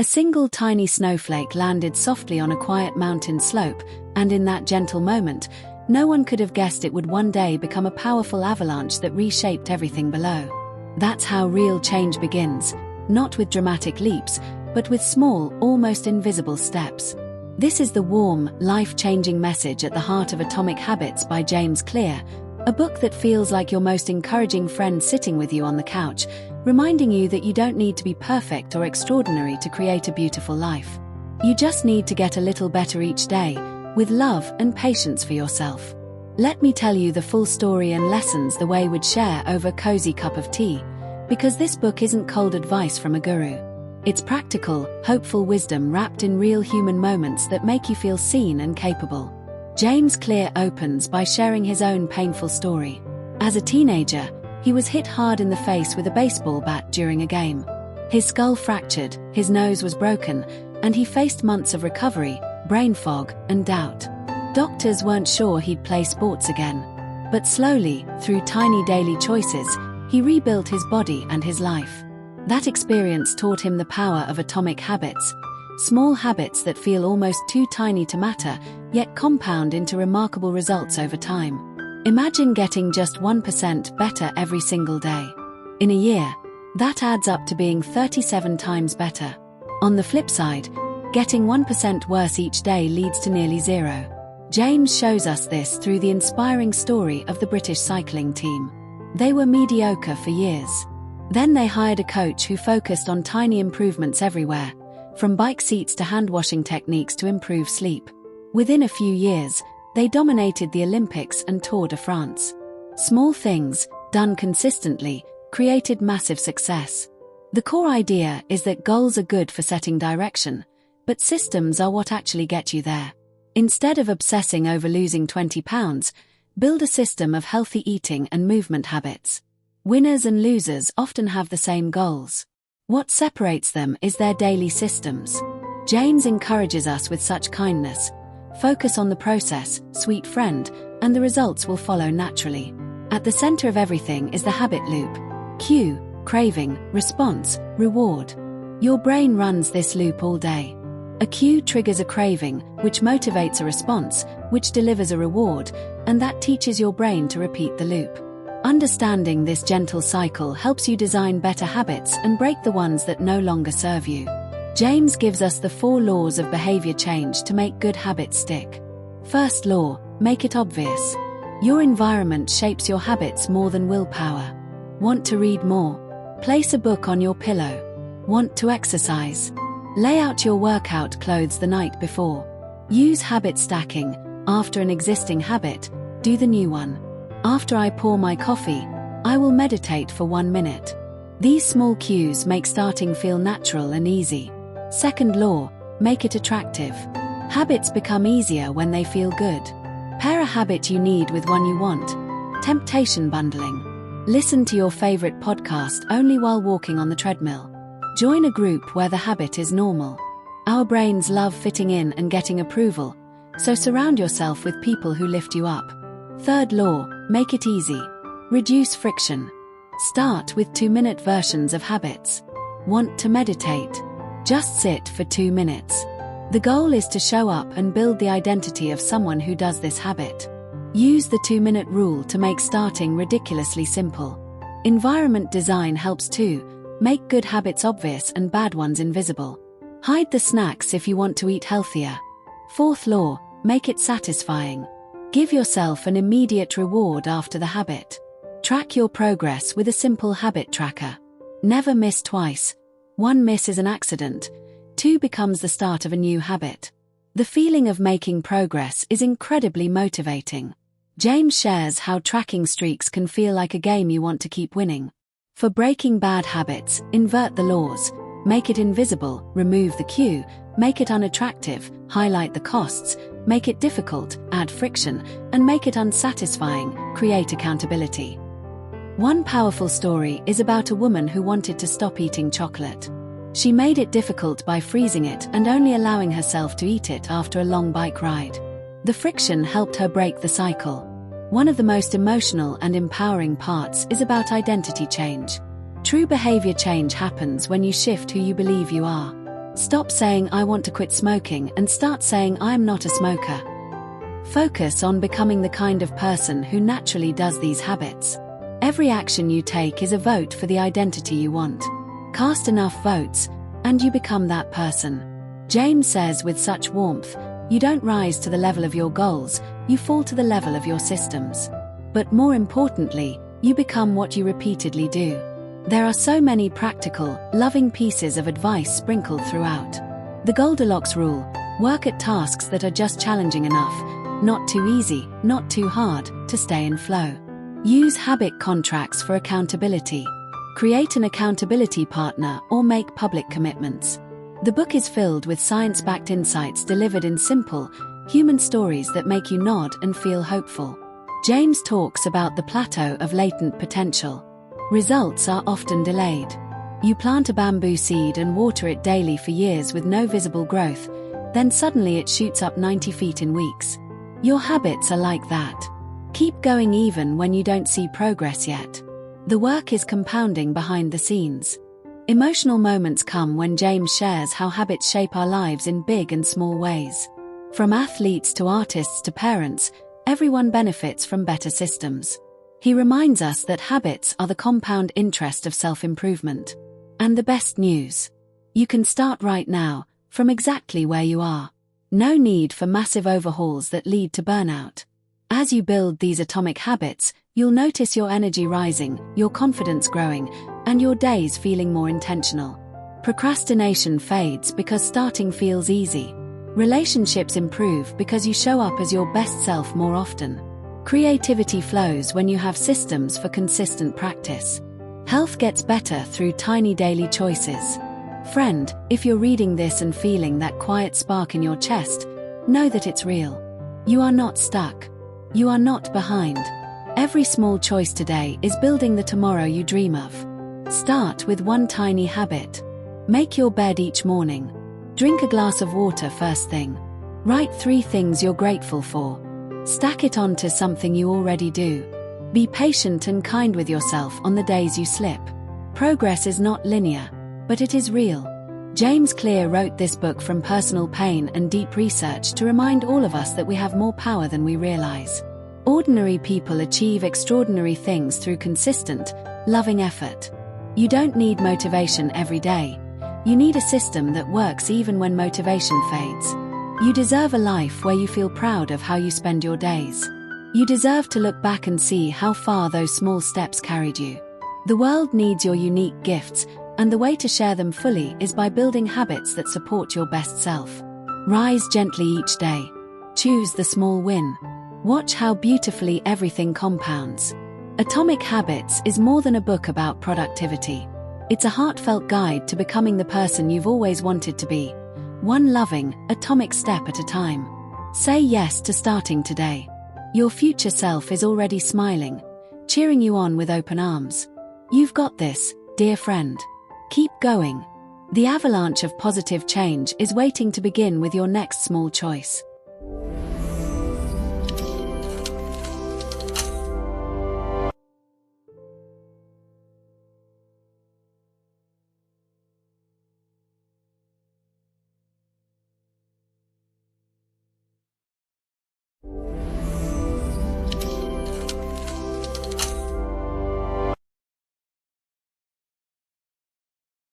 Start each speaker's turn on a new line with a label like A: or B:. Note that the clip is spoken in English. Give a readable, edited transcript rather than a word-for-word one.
A: A single tiny snowflake landed softly on a quiet mountain slope, and in that gentle moment, no one could have guessed it would one day become a powerful avalanche that reshaped everything below. That's how real change begins, not with dramatic leaps, but with small, almost invisible steps. This is the warm, life-changing message at the heart of Atomic Habits by James Clear, a book that feels like your most encouraging friend sitting with you on the couch, reminding you that you don't need to be perfect or extraordinary to create a beautiful life. You just need to get a little better each day, with love and patience for yourself. Let me tell you the full story and lessons the way would share over a cozy cup of tea, because this book isn't cold advice from a guru. It's practical, hopeful wisdom wrapped in real human moments that make you feel seen and capable. James Clear opens by sharing his own painful story. As a teenager, he was hit hard in the face with a baseball bat during a game. His skull fractured, his nose was broken, and he faced months of recovery, brain fog, and doubt. Doctors weren't sure he'd play sports again. But slowly, through tiny daily choices, he rebuilt his body and his life. That experience taught him the power of atomic habits, small habits that feel almost too tiny to matter, yet compound into remarkable results over time. Imagine getting just 1% better every single day. In a year, that adds up to being 37 times better. On the flip side, getting 1% worse each day leads to nearly zero. James shows us this through the inspiring story of the British cycling team. They were mediocre for years. Then they hired a coach who focused on tiny improvements everywhere, from bike seats to hand-washing techniques to improve sleep. Within a few years, they dominated the Olympics and Tour de France. Small things, done consistently, created massive success. The core idea is that goals are good for setting direction, but systems are what actually get you there. Instead of obsessing over losing 20 pounds, build a system of healthy eating and movement habits. Winners and losers often have the same goals. What separates them is their daily systems. James encourages us with such kindness. Focus on the process, sweet friend, and the results will follow naturally. At the center of everything is the habit loop. Cue, craving, response, reward. Your brain runs this loop all day. A cue triggers a craving, which motivates a response, which delivers a reward, and that teaches your brain to repeat the loop. Understanding this gentle cycle helps you design better habits and break the ones that no longer serve you. James gives us the 4 laws of behavior change to make good habits stick. First law, make it obvious. Your environment shapes your habits more than willpower. Want to read more? Place a book on your pillow. Want to exercise? Lay out your workout clothes the night before. Use habit stacking. After an existing habit, do the new one. After I pour my coffee, I will meditate for 1 minute. These small cues make starting feel natural and easy. Second law, make it attractive. Habits become easier when they feel good. Pair a habit you need with one you want. Temptation bundling. Listen to your favorite podcast only while walking on the treadmill. Join a group where the habit is normal. Our brains love fitting in and getting approval, so surround yourself with people who lift you up. Third law, make it easy. Reduce friction. Start with 2-minute versions of habits. Want to meditate? Just sit for 2 minutes. The goal is to show up and build the identity of someone who does this habit. Use the 2-minute rule to make starting ridiculously simple. Environment design helps too. Make good habits obvious and bad ones invisible. Hide the snacks if you want to eat healthier. Fourth law, make it satisfying. Give yourself an immediate reward after the habit. Track your progress with a simple habit tracker. Never miss twice. 1 miss is an accident. 2 becomes the start of a new habit. The feeling of making progress is incredibly motivating. James shares how tracking streaks can feel like a game you want to keep winning. For breaking bad habits, invert the laws. Make it invisible, remove the cue, make it unattractive, highlight the costs, make it difficult, add friction, and make it unsatisfying, create accountability. One powerful story is about a woman who wanted to stop eating chocolate. She made it difficult by freezing it and only allowing herself to eat it after a long bike ride. The friction helped her break the cycle. One of the most emotional and empowering parts is about identity change. True behavior change happens when you shift who you believe you are. Stop saying I want to quit smoking and start saying I'm not a smoker. Focus on becoming the kind of person who naturally does these habits. Every action you take is a vote for the identity you want. Cast enough votes, and you become that person. James says with such warmth, you don't rise to the level of your goals, you fall to the level of your systems. But more importantly, you become what you repeatedly do. There are so many practical, loving pieces of advice sprinkled throughout. The Goldilocks rule: work at tasks that are just challenging enough, not too easy, not too hard, to stay in flow. Use habit contracts for accountability. Create an accountability partner or make public commitments. The book is filled with science-backed insights delivered in simple, human stories that make you nod and feel hopeful. James talks about the plateau of latent potential. Results are often delayed. You plant a bamboo seed and water it daily for years with no visible growth, then suddenly it shoots up 90 feet in weeks. Your habits are like that. Keep going even when you don't see progress yet. The work is compounding behind the scenes. Emotional moments come when James shares how habits shape our lives in big and small ways. From athletes to artists to parents, everyone benefits from better systems. He reminds us that habits are the compound interest of self-improvement. And the best news: you can start right now, from exactly where you are. No need for massive overhauls that lead to burnout. As you build these atomic habits, you'll notice your energy rising, your confidence growing, and your days feeling more intentional. Procrastination fades because starting feels easy. Relationships improve because you show up as your best self more often. Creativity flows when you have systems for consistent practice. Health gets better through tiny daily choices. Friend, if you're reading this and feeling that quiet spark in your chest, know that it's real. You are not stuck. You are not behind. Every small choice today is building the tomorrow you dream of. Start with one tiny habit. Make your bed each morning. Drink a glass of water first thing. Write 3 things you're grateful for. Stack it onto something you already do. Be patient and kind with yourself on the days you slip. Progress is not linear, but it is real. James Clear wrote this book from personal pain and deep research to remind all of us that we have more power than we realize. Ordinary people achieve extraordinary things through consistent, loving effort. You don't need motivation every day. You need a system that works even when motivation fades. You deserve a life where you feel proud of how you spend your days. You deserve to look back and see how far those small steps carried you. The world needs your unique gifts, and the way to share them fully is by building habits that support your best self. Rise gently each day. Choose the small win. Watch how beautifully everything compounds. Atomic Habits is more than a book about productivity. It's a heartfelt guide to becoming the person you've always wanted to be, one loving, atomic step at a time. Say yes to starting today. Your future self is already smiling, cheering you on with open arms. You've got this, dear friend. Keep going. The avalanche of positive change is waiting to begin with your next small choice.